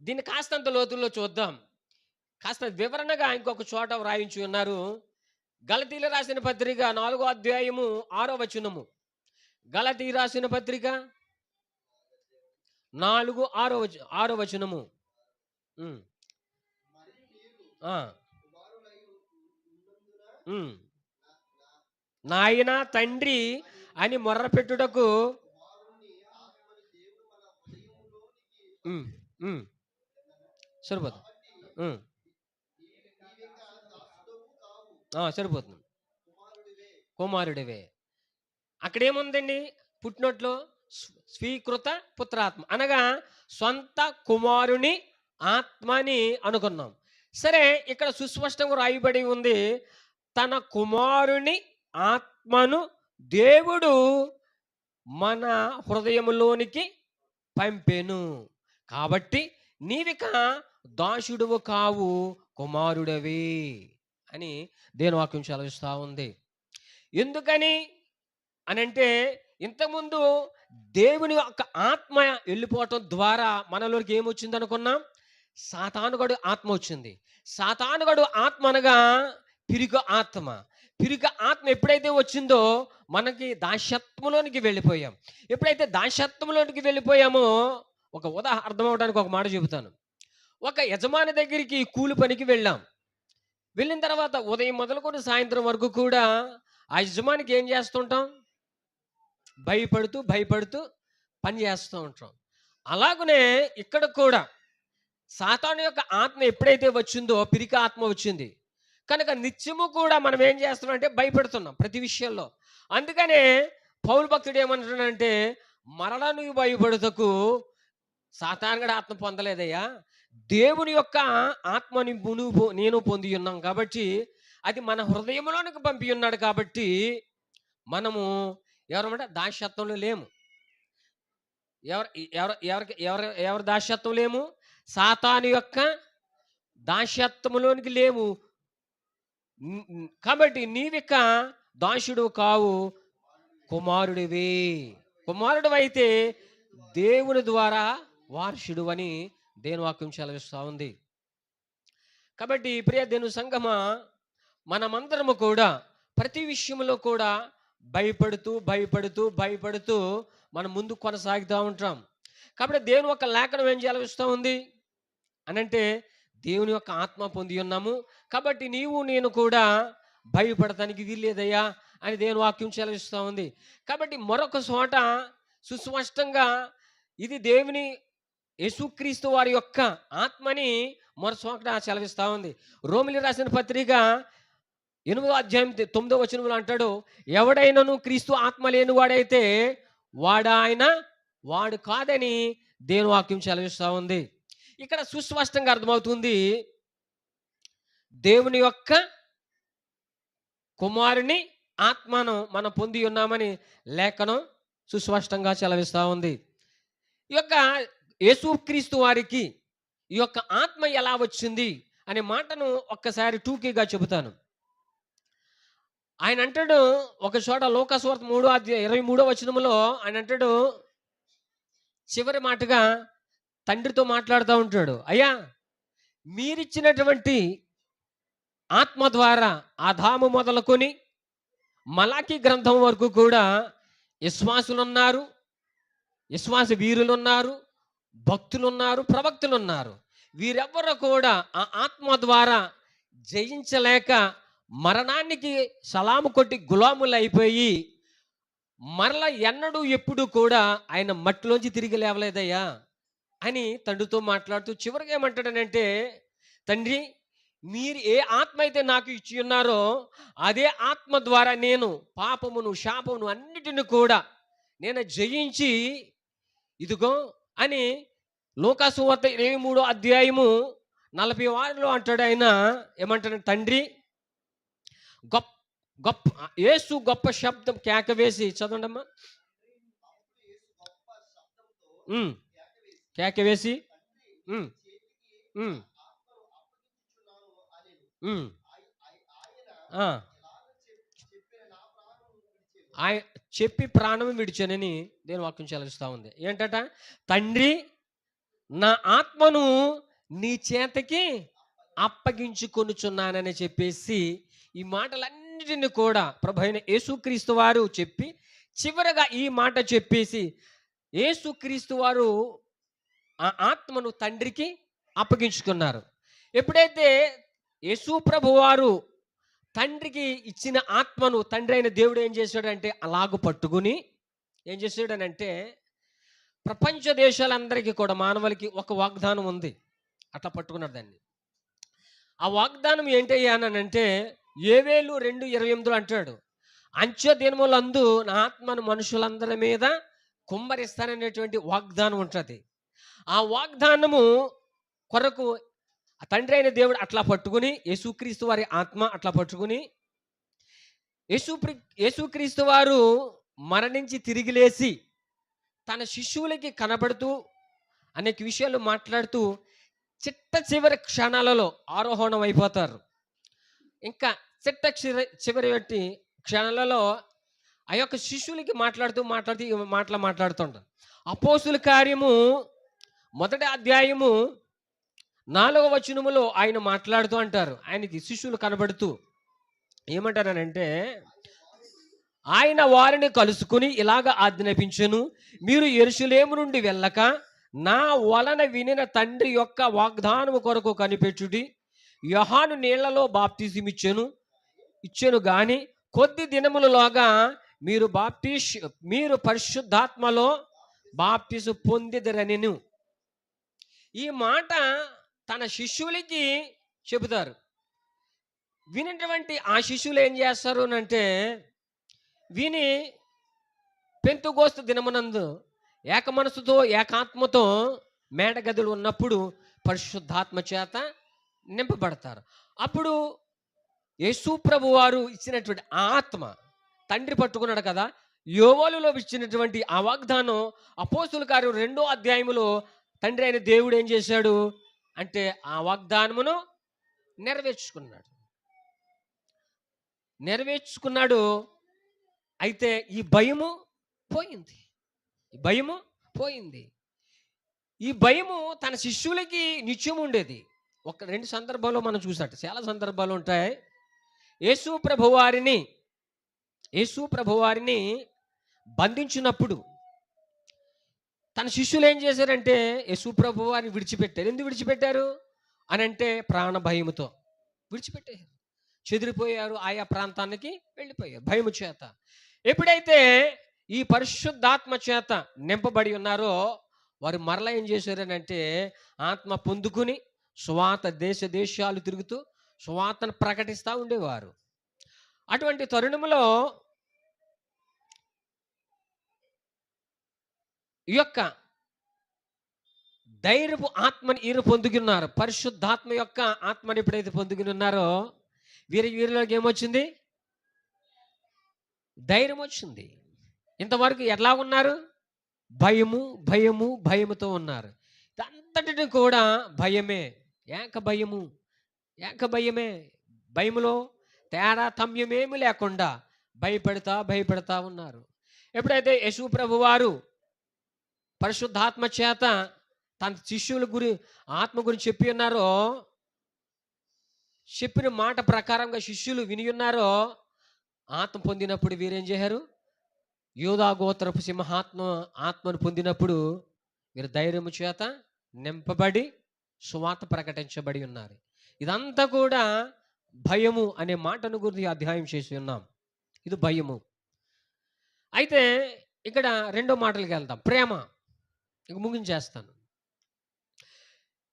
దీన్ని కాస్తంత లోతుల్లో చూద్దాం. కాస్త వివరణగా ఇంకొక చోట వ్రాయించి ఉన్నారు. గలతీలు రాసిన పత్రిక 4వ అధ్యాయము 6వ వచనము. గలతీ రాసిన పత్రిక 4:6 వచనము. నాయన తండ్రి అని మొర్రపెట్టుటకు సరిపోతుంది. సరిపోతుంది. కుమారుడివే. అక్కడేముందండి పుట్టినట్లో స్వీకృత పుత్రాత్మ అనగా సొంత కుమారుని ఆత్మని అనుకున్నాం. సరే, ఇక్కడ సుస్పష్టంగా రాయబడి ఉంది, తన కుమారుని ఆత్మను దేవుడు మన హృదయములోనికి పంపెను. కాబట్టి నీవిక దాసుడువు కావు, కుమారుడవి అని దేవుని వాక్యం సెలవిస్తూ ఉంది. ఎందుకని అనంటే ఇంతకుముందు దేవుని యొక్క ఆత్మ వెళ్ళిపోవటం ద్వారా మనలోకి ఏమొచ్చింది అనుకున్నాం? సాతానుగడు ఆత్మ వచ్చింది. సాతానుగడు ఆత్మ అనగా పిరిక ఆత్మ. పిరిక ఆత్మ ఎప్పుడైతే వచ్చిందో మనకి దాస్యత్వంలోనికి వెళ్ళిపోయాం. ఎప్పుడైతే దాస్యత్వంలోనికి వెళ్ళిపోయామో, ఒక ఉదాహరణ అర్థం అవడానికి ఒక మాట చెబుతాను. ఒక యజమాని దగ్గరికి కూలి పనికి వెళ్ళాం. వెళ్ళిన తర్వాత ఉదయం మొదలుకొని సాయంత్రం వరకు కూడా ఆ యజమానికి ఏం చేస్తుంటాం? భయపడుతూ పని చేస్తూ ఉంటాం. అలాగనే ఇక్కడ కూడా సాతాను యొక్క ఆత్మ ఎప్పుడైతే వచ్చిందో, పిరికి ఆత్మ వచ్చింది కనుక నిత్యము కూడా మనం ఏం చేస్తున్నాం అంటే భయపెడుతున్నాం ప్రతి విషయంలో. అందుకనే పౌలు భక్తుడు ఏమంటున్నాడంటే, మరలా నువ్వు భయపడుటకు సాతానుగడ ఆత్మ పొందలేదయ్యా, దేవుని యొక్క ఆత్మని నేను పొంది ఉన్నాం కాబట్టి అది మన హృదయంలోనికి పంపి ఉన్నాడు. కాబట్టి మనము ఎవరమంటే దాస్యత్వంలో లేము. ఎవరు దాస్యత్వం లేము? సాతాను యొక్క దాస్యత్వంలోనికి లేము. కాబట్టి నీవిక దాసుడు కావు, కుమారుడివి. కుమారుడు అయితే దేవుని ద్వారా వారసుడు అని దేవుని వాక్యం సెలవిస్తూ ఉంది. కాబట్టి ప్రియ దేవుని సంగమా, మనమందరము కూడా ప్రతి విషయంలో కూడా భయపడుతూ మనం ముందు కొనసాగుతూ ఉంటాం. కాబట్టి దేవుని యొక్క లేఖనం ఏం సెలవిస్తూ ఉంది అనంటే, దేవుని యొక్క ఆత్మ పొంది ఉన్నాము కాబట్టి నీవు నేను కూడా భయపడటానికి వీల్లేదయ్యా అని దేవుని వాక్యం సెలవిస్తూ ఉంది. కాబట్టి మరొక చోట సుస్పష్టంగా ఇది దేవుని యేసుక్రీస్తు వారి యొక్క ఆత్మని మరొక చోట సెలవిస్తూ ఉంది. రోమిలి రాసిన పత్రిక 8వ అధ్యాయం 9వ వచనంలో అంటాడు, ఎవడైనను క్రీస్తు ఆత్మ లేని వాడైతే వాడు కాదని దేవుని వాక్యం సెలవిస్తూ ఉంది. ఇక్కడ సుస్పష్టంగా అర్థమవుతుంది, దేవుని యొక్క కుమారుని ఆత్మను మనం పొంది ఉన్నామని లేఖనం సుస్పష్టంగా సెలవిస్తూ ఉంది. ఈ యొక్క యేసుక్రీస్తు వారికి ఈ యొక్క ఆత్మ ఎలా వచ్చింది అనే మాటను ఒక్కసారి టూకీగా చెబుతాను. ఆయన అంటాడు ఒక చోట లోకాసువార్త 3వ అధ్యాయం 23వ వచనంలో ఆయన అంటాడు, చివరి మాటగా తండ్రితో మాట్లాడుతూ ఉంటాడు, అయ్యా మీరిచ్చినటువంటి ఆత్మ ద్వారా ఆదాము మొదలుకొని మలాకి గ్రంథం వరకు కూడా విశ్వాసులున్నారు, విశ్వాస వీరులున్నారు, భక్తులున్నారు, ప్రవక్తులున్నారు. వీరెవ్వరూ కూడా ఆ ఆత్మ ద్వారా జయించలేక మరణానికి సలాము కొట్టి గులాములు అయిపోయి మరల ఎన్నడూ ఎప్పుడు కూడా ఆయన మట్టిలోంచి తిరిగి లేవలేదయ్యా అని తండ్రితో మాట్లాడుతూ చివరికి ఏమంటాడనంటే, తండ్రి మీరు ఏ ఆత్మ అయితే నాకు ఇచ్చి ఉన్నారో అదే ఆత్మ ద్వారా నేను పాపమును శాపమును అన్నిటిని కూడా నేను జయించి ఇదిగో అని లూకా సువార్త 23వ అధ్యాయము 46లో అంటాడు ఆయన, ఏమంటాడు? తండ్రి గొప్ప గొప్ప యేసు గొప్ప శబ్దం కేక వేసి, చదవండమ్మా. కేక వేసి చెప్పి ప్రాణం విడిచానని నేను వాక్యం చెలగిస్తా ఉంది. ఏంటట? తండ్రి, నా ఆత్మను నీ చేతకి అప్పగించుకొనుచున్నానని చెప్పేసి ఈ మాటలన్నిటిని కూడా ప్రభు అయిన యేసుక్రీస్తు వారు చెప్పి, చివరగా ఈ మాట చెప్పేసి యేసుక్రీస్తు వారు ఆ ఆత్మను తండ్రికి అప్పగించుకున్నారు. ఎప్పుడైతే యేసు ప్రభు వారు తండ్రికి ఇచ్చిన ఆత్మను తండ్రి అయిన దేవుడు ఏం చేశాడంటే అలాగ పట్టుకుని ఏం చేశాడనంటే, ప్రపంచ దేశాలందరికీ కూడా మానవులకి ఒక వాగ్దానం ఉంది, అట్లా పట్టుకున్నాడు దాన్ని. ఆ వాగ్దానం ఏంటయ్యానంటే యోవేలు 2:28 అంటాడు, అంత్య దినములందు నా ఆత్మను మనుషులందరి మీద కుమ్మరిస్తాననేటువంటి వాగ్దానం ఉంటుంది. ఆ వాగ్దానము కొరకు తండ్రి అయిన దేవుడు అట్లా పట్టుకుని, యేసుక్రీస్తు వారి ఆత్మ అట్లా పట్టుకుని, యేసుక్రీస్తు వారు మరణించి తిరిగి లేచి తన శిష్యులకి కనబడుతూ అనేక విషయాలు మాట్లాడుతూ చిట్ట చివరి క్షణాలలో ఆరోహణం అయిపోతారు. ఇంకా చిట్ట చివరి క్షణాలలో ఆ యొక్క శిష్యులకి మాట్లాడుతూ మాట్లాడుతుంటారు. అపోస్తుల కార్యము 1వ అధ్యాయము 4వ వచనములో ఆయన మాట్లాడుతూ అంటారు, ఆయనకి శిష్యులు కనబడుతూ ఏమంటారనంటే, ఆయన వారిని కలుసుకుని ఇలాగ ఆజ్ఞాపించెను, మీరు యెరూషలేము నుండి వెళ్ళక నా వలన వినిన తండ్రి యొక్క వాగ్దానము కొరకు కనిపెట్టుడి. యోహాను నీళ్లలో బాప్తిజం ఇచ్చెను గాని కొద్ది దినములలోగా మీరు పరిశుద్ధాత్మలో బాప్తిజం పొందిదరనెను. ఈ మాట తన శిష్యులకి చెబుతారు. వినినటువంటి ఆ శిష్యులు ఏం చేస్తారు అంటే, విని పెంతెకోస్తు దినమునందు ఏక మనసుతో ఏకాత్మతో మేడగదులు ఉన్నప్పుడు పరిశుద్ధాత్మ చేత నింపబడతారు. అప్పుడు యేసు ప్రభు వారు ఇచ్చినటువంటి ఆత్మ తండ్రి పట్టుకున్నాడు కదా, యోవేలులో ఇచ్చినటువంటి ఆ వాగ్దానం అపోస్తుల కార్యం 2వ అధ్యాయములో తండ్రి అయిన దేవుడు ఏం చేశాడు అంటే ఆ వాగ్దానమును నెరవేర్చుకున్నాడు. అయితే ఈ భయము పోయింది. ఈ భయము తన శిష్యులకి నిత్యం ఉండేది. 1-2 సందర్భాల్లో మనం చూసినట్టు చాలా సందర్భాలు ఉంటాయి. యేసు ప్రభు వారిని బంధించినప్పుడు తన శిష్యులు ఏం చేశారంటే యేసు ప్రభు వారిని విడిచిపెట్టారు. ఎందుకు విడిచిపెట్టారు అని అంటే ప్రాణ భయముతో విడిచిపెట్టారు. చెదిరిపోయారు, ఆయా ప్రాంతానికి వెళ్ళిపోయారు భయము చేత. ఎప్పుడైతే ఈ పరిశుద్ధాత్మ చేత నింపబడి ఉన్నారో వారు మరలా ఏం చేశారనంటే ఆత్మ పొందుకుని సువార్త దేశాలు తిరుగుతూ సువార్తను ప్రకటిస్తూ ఉండేవారు. అటువంటి తరుణంలో ఈ యొక్క ధైర్యపు ఆత్మని వీరు పొందుకున్నారు. పరిశుద్ధాత్మ యొక్క ఆత్మని ఎప్పుడైతే పొందుకుని ఉన్నారో వీరిలోకి ఏమొచ్చింది? ధైర్యం వచ్చింది. ఇంతవరకు ఎట్లా ఉన్నారు? భయముతో ఉన్నారు. అంతటిని కూడా భయమే, ఏక భయమే. భయములో తేడా తమ్యమేమి లేకుండా భయపడతా ఉన్నారు. ఎప్పుడైతే యేసు ప్రభు వారు పరిశుద్ధాత్మ చేత తన శిష్యుల ఆత్మ గురించి చెప్పి ఉన్నారో, చెప్పిన మాట ప్రకారంగా శిష్యులు విని ఉన్నారో, ఆత్మ పొందినప్పుడు వీరేం చేశారు? యూదా గోత్రపు ఆత్మను పొందినప్పుడు వీరు ధైర్యము చేత నింపబడి సువార్త ప్రకటించబడి ఉన్నారు. ఇదంతా కూడా భయము అనే మాటను గురించి అధ్యాయం చేసి ఉన్నాం. ఇది భయము. అయితే ఇక్కడ 2వ మాటలకి వెళ్తాం. ప్రేమ. ఇక ముగించేస్తాను.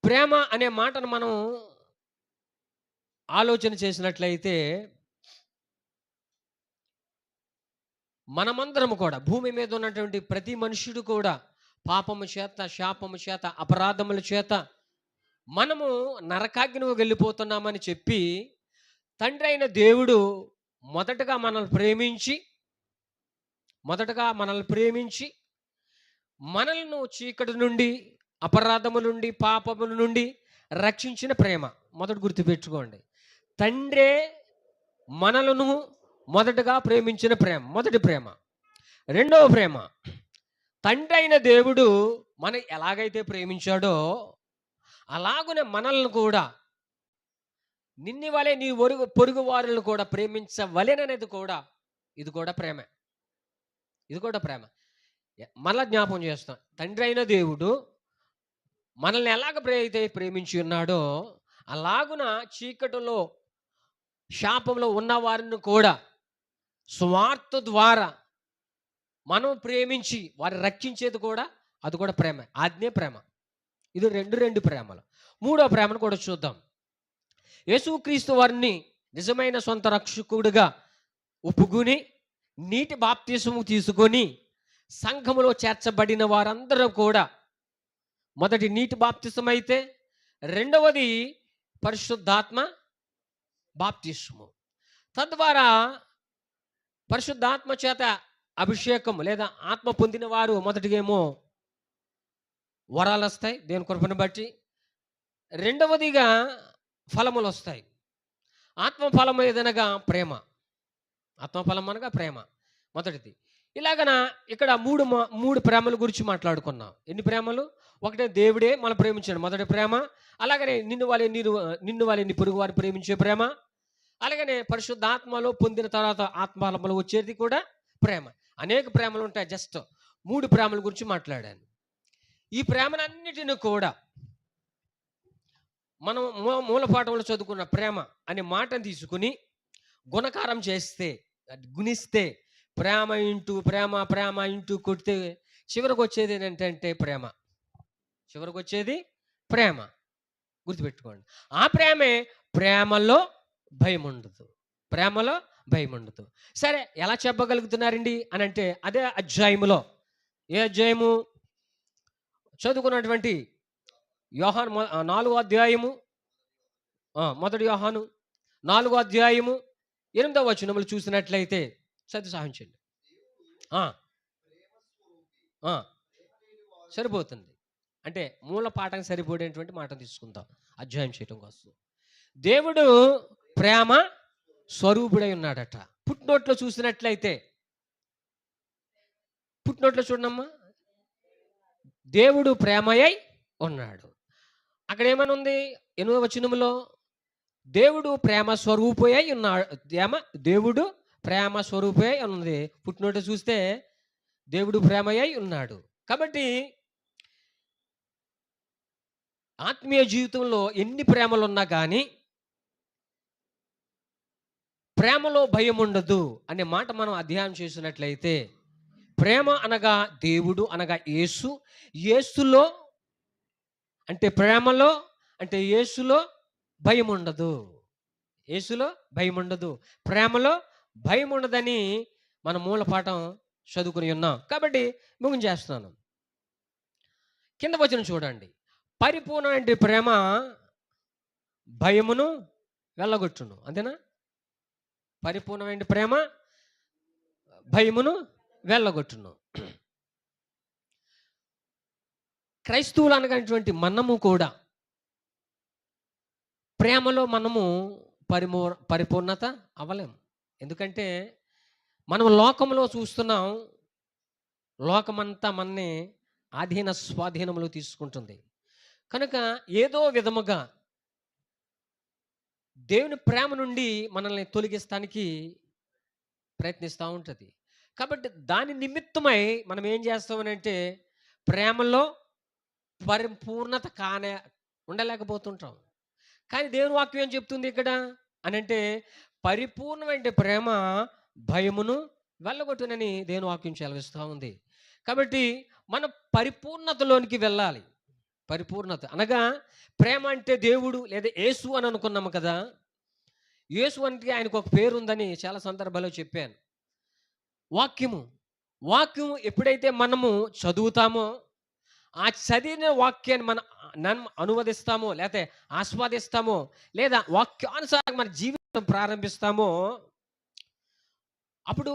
ప్రేమ అనే మాటను మనం ఆలోచన చేసినట్లయితే మనమందరం కూడా భూమి మీద ఉన్నటువంటి ప్రతి మనుషుడు కూడా పాపము చేత, శాపము చేత, అపరాధముల చేత మనము నరకాగ్నికి వెళ్ళిపోతున్నామని చెప్పి తండ్రి అయిన దేవుడు మొదటగా మనల్ని ప్రేమించి మనల్ని చీకటి నుండి, అపరాధము నుండి, పాపముల నుండి రక్షించిన ప్రేమ. మొదట గుర్తుపెట్టుకోండి. తండ్రే మనలను మొదటగా ప్రేమించిన ప్రేమ, మొదటి ప్రేమ. రెండవ ప్రేమ, తండ్రి అయిన దేవుడు మనం ఎలాగైతే ప్రేమించాడో అలాగునే మనల్ని కూడా నిన్ని వలె నీ పొరుగు వారులను కూడా ప్రేమించవలెననేది కూడా ఇది కూడా ప్రేమ. మళ్ళా జ్ఞాపకం చేస్తాం. తండ్రి అయిన దేవుడు మనల్ని అయితే ప్రేమించి ఉన్నాడో అలాగున చీకటిలో, శాపంలో ఉన్న వారిని కూడా స్వార్థ ద్వారా మనం ప్రేమించి వారు రక్షించేది కూడా అది కూడా ప్రేమ. ఆజ్ఞే ప్రేమ. ఇది రెండు ప్రేమలు. మూడో ప్రేమను కూడా చూద్దాం. యేసుక్రీస్తు వారిని నిజమైన సొంత రక్షకుడిగా ఒప్పుకుని నీటి బాప్తిసము తీసుకొని సంఘములో చేర్చబడిన వారందరూ కూడా మొదటి నీటి బాప్తిసం అయితే రెండవది పరిశుద్ధాత్మ బాప్తిస్ము. తద్వారా పరిశుద్ధాత్మ చేత అభిషేకం లేదా ఆత్మ పొందిన వారు మొదటిగేమో వరాలు వస్తాయి దేవుని కృపను బట్టి. రెండవదిగా ఫలములు వస్తాయి. ఆత్మఫలం ఏదనగా ప్రేమ. ఆత్మఫలం అనగా ప్రేమ మొదటిది. ఇలాగన ఇక్కడ మూడు ప్రేమల గురించి మాట్లాడుకున్నాం. ఎన్ని ప్రేమలు? ఒకటే దేవుడే మనం ప్రేమించాడు, మొదటి ప్రేమ. అలాగనే నిన్ను వాళ్ళే నీ పొరుగు వారు ప్రేమించే ప్రేమ. అలాగనే పరిశుద్ధాత్మలో పొందిన తర్వాత ఆత్మఫలములు వచ్చేది కూడా ప్రేమ. అనేక ప్రేమలు ఉంటాయి. జస్ట్ 3 ప్రేమల గురించి మాట్లాడాను. ఈ ప్రేమలన్నిటిని కూడా మనం మూలపాఠంలో చదువుకున్న ప్రేమ అనే మాటను తీసుకుని గుణకారం చేస్తే, గుణిస్తే ప్రేమ ఇంటూ కొడితే చివరికి వచ్చేది ఏంటంటే ప్రేమ. గుర్తుపెట్టుకోండి. ఆ ప్రేమే ప్రేమలో భయం ఉండదు. సరే, ఎలా చెప్పగలుగుతున్నారండి అని అంటే అదే అధ్యాయములో, ఏ అధ్యాయము చదువుకున్నటువంటి యోహాను 4వ అధ్యాయము, మొదటి యోహాను 4వ అధ్యాయము 8వ వచనములు చూసినట్లయితే చదివి సాధించండి. సరిపోతుంది. అంటే మూల పాఠం సరిపోయేటువంటి మాట తీసుకుందాం అధ్యాయం చేయటం కోసం. దేవుడు ప్రేమ స్వరూపుడై ఉన్నాడట. పుట్టినోట్లో చూసినట్లయితే, పుట్టినోట్లో చూడమ్మా, దేవుడు ప్రేమయ్యై ఉన్నాడు. అక్కడ ఏమని ఉంది? 8వ వచనములో దేవుడు ప్రేమ స్వరూపై ఉన్నాడు. దేవుడు ప్రేమ స్వరూపై ఉంది. పుట్టినోట్లో చూస్తే దేవుడు ప్రేమయ్యై ఉన్నాడు. కాబట్టి ఆత్మీయ జీవితంలో ఎన్ని ప్రేమలు ఉన్నా కానీ ప్రేమలో భయం ఉండదు అనే మాట మనం అధ్యయనం చేసినట్లయితే, ప్రేమ అనగా దేవుడు అనగా యేసులో అంటే ప్రేమలో అంటే యేసులో భయం ఉండదు. ప్రేమలో భయం ఉండదని మన మూల పాఠం చదువుకుని ఉన్నాం. కాబట్టి ముగించేస్తున్నాను. కింద వచనం చూడండి. పరిపూర్ణమైన ప్రేమ భయమును వెళ్ళగొట్టును. అంతేనా? పరిపూర్ణమైన ప్రేమ భయమును వెళ్ళగొట్టును. క్రైస్తవులు అనగానేటువంటి మనము కూడా ప్రేమలో మనము పరిపూర్ణత అవ్వలేము. ఎందుకంటే మనం లోకంలో చూస్తున్నాం, లోకమంతా మనని స్వాధీనములో తీసుకుంటుంది. కనుక ఏదో విధముగా దేవుని ప్రేమ నుండి మనల్ని తొలగిస్తానికి ప్రయత్నిస్తూ ఉంటుంది. కాబట్టి దాని నిమిత్తమై మనం ఏం చేస్తామనంటే ప్రేమలో పరిపూర్ణత ఉండలేకపోతుంటాం. కానీ దేవుని వాక్యం ఏం చెప్తుంది ఇక్కడ అనంటే, పరిపూర్ణమైన ప్రేమ భయమును వెళ్ళగొట్టునని దేవుని వాక్యం సెలవిస్తూ ఉంది. కాబట్టి మనం పరిపూర్ణతలోనికి వెళ్ళాలి. పరిపూర్ణత అనగా ప్రేమ అంటే దేవుడు లేదా యేసు అని అనుకున్నాము కదా. యేసు అంటే ఆయనకు ఒక పేరు ఉందని చాలా సందర్భాల్లో చెప్పాను. వాక్యము ఎప్పుడైతే మనము చదువుతామో, ఆ చదివిన వాక్యాన్ని మనం అనువదిస్తామో, లేతే ఆస్వాదిస్తామో, లేదా వాక్యానుసారంగా మన జీవితం ప్రారంభిస్తామో, అప్పుడు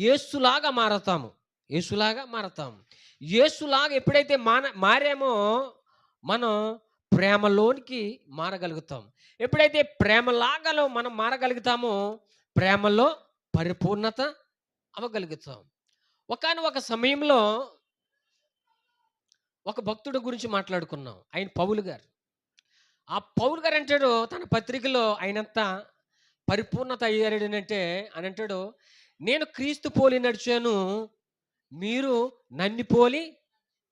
యేసులాగా మారతాము. యేసులాగా మారతాము. యేసులాగా ఎప్పుడైతే మారామో, మనం ప్రేమలోనికి మారగలుగుతాం. ఎప్పుడైతే ప్రేమలాగాలో మనం మారగలుగుతామో, ప్రేమలో పరిపూర్ణత అవ్వగలుగుతాం. ఒకానొక సమయంలో ఒక భక్తుడి గురించి మాట్లాడుకున్నాం. ఆయన పౌలు గారు. ఆ పౌలు గారు అంటాడు తన పత్రికలో ఆయనంత పరిపూర్ణత అయ్యాడనంటే అని అంటాడు, నేను క్రీస్తు పోలి నడిచాను, మీరు నన్ను పోలి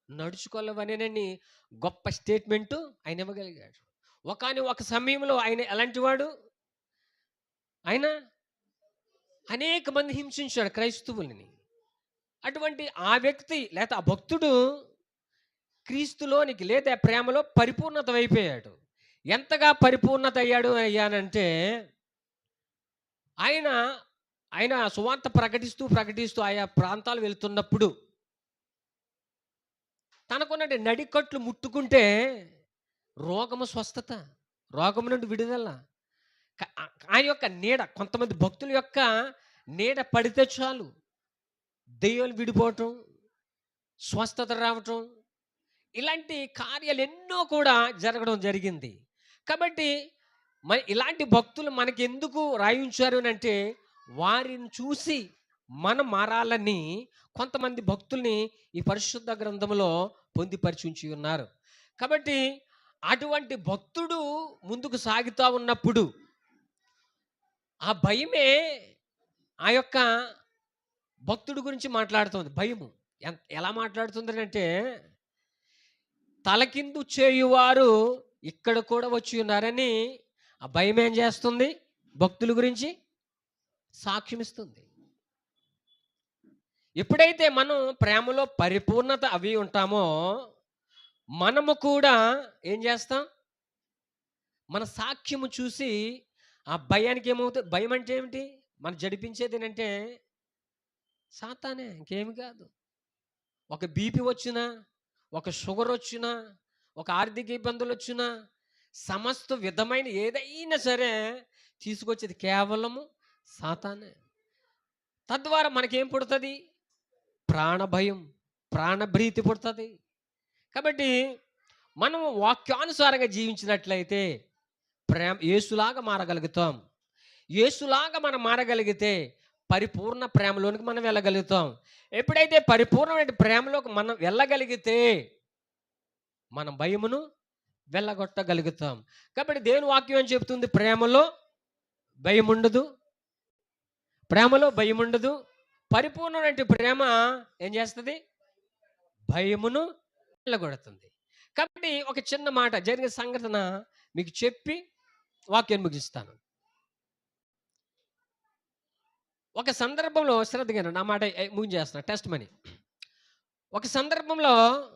నడుచుకోలేవనేనని గొప్ప స్టేట్మెంటు ఆయన ఇవ్వగలిగాడు. ఒక సమయంలో ఆయన ఎలాంటి వాడు? ఆయన అనేక మంది హింసించాడు క్రైస్తవులని. అటువంటి ఆ వ్యక్తి లేతే ఆ భక్తుడు క్రీస్తులోనికి లేదా ప్రేమలో పరిపూర్ణత అయిపోయాడు. ఎంతగా పరిపూర్ణత అయ్యానంటే ఆయన ఆయన సువార్త ప్రకటిస్తూ ఆయా ప్రాంతాలు వెళ్తున్నప్పుడు తనకున్న నడికట్లు ముట్టుకుంటే రోగము స్వస్థత, రోగము నుండి విడుదల. ఆయన యొక్క నీడ, కొంతమంది భక్తుల యొక్క నీడ పడితే చాలు దెయ్యాలు విడిపోవటం, స్వస్థత రావటం, ఇలాంటి కార్యాలు ఎన్నో కూడా జరగడం జరిగింది. కాబట్టి ఇలాంటి భక్తులు మనకెందుకు రాయించారు అంటే, వారిని చూసి మనం మారాలని కొంతమంది భక్తుల్ని ఈ పరిశుద్ధ గ్రంథంలో పొందుపరిచి ఉంచి ఉన్నారు. కాబట్టి అటువంటి భక్తుడు ముందుకు సాగుతా ఉన్నప్పుడు ఆ భయమే ఆ యొక్క భక్తుడి గురించి మాట్లాడుతుంది. భయము ఎలా మాట్లాడుతుందనంటే, తలకిందు చేయువారు ఇక్కడ కూడా వచ్చి ఉన్నారని ఆ భయం ఏం చేస్తుంది? భక్తుల గురించి సాక్ష్యమిస్తుంది. ఎప్పుడైతే మనం ప్రేమలో పరిపూర్ణత అవి ఉంటామో, మనము కూడా ఏం చేస్తాం? మన సాక్ష్యము చూసి ఆ భయానికి ఏమవుతుంది? భయం అంటే ఏమిటి? మనం జడిపించేది ఏంటంటే సాతానే, ఇంకేమి కాదు. ఒక బీపీ వచ్చినా, ఒక షుగర్ వచ్చినా, ఒక ఆర్థిక ఇబ్బందులు వచ్చినా, సమస్త విధమైన ఏదైనా సరే తీసుకొచ్చేది కేవలము సాతానే. తద్వారా మనకేం పుడుతుంది? ప్రాణభయం, ప్రాణభీతి పుడుతుంది. కాబట్టి మనం వాక్యానుసారంగా జీవించినట్లయితే యేసులాగా మారగలుగుతాం. యేసులాగా మనం మారగలిగితే పరిపూర్ణ ప్రేమలోనికి మనం వెళ్ళగలుగుతాం. ఎప్పుడైతే పరిపూర్ణమైన ప్రేమలోకి మనం వెళ్ళగలిగితే మనం భయమును వెళ్ళగొట్టగలుగుతాం. కాబట్టి దేవుని వాక్యం ఏం చెప్తుంది? ప్రేమలో భయముండదు, ప్రేమలో భయముండదు. పరిపూర్ణమైన ప్రేమ ఏం చేస్తుంది? భయమును వెళ్ళగొడుతుంది. కాబట్టి ఒక చిన్న మాట జరిగిన సంఘటన మీకు చెప్పి వాక్యాన్ని ముగిస్తాను. ఒక సందర్భంలో శ్రద్ధగా నా మాట ముగించేస్తున్నా, టెస్ట్ మనీ. ఒక సందర్భంలో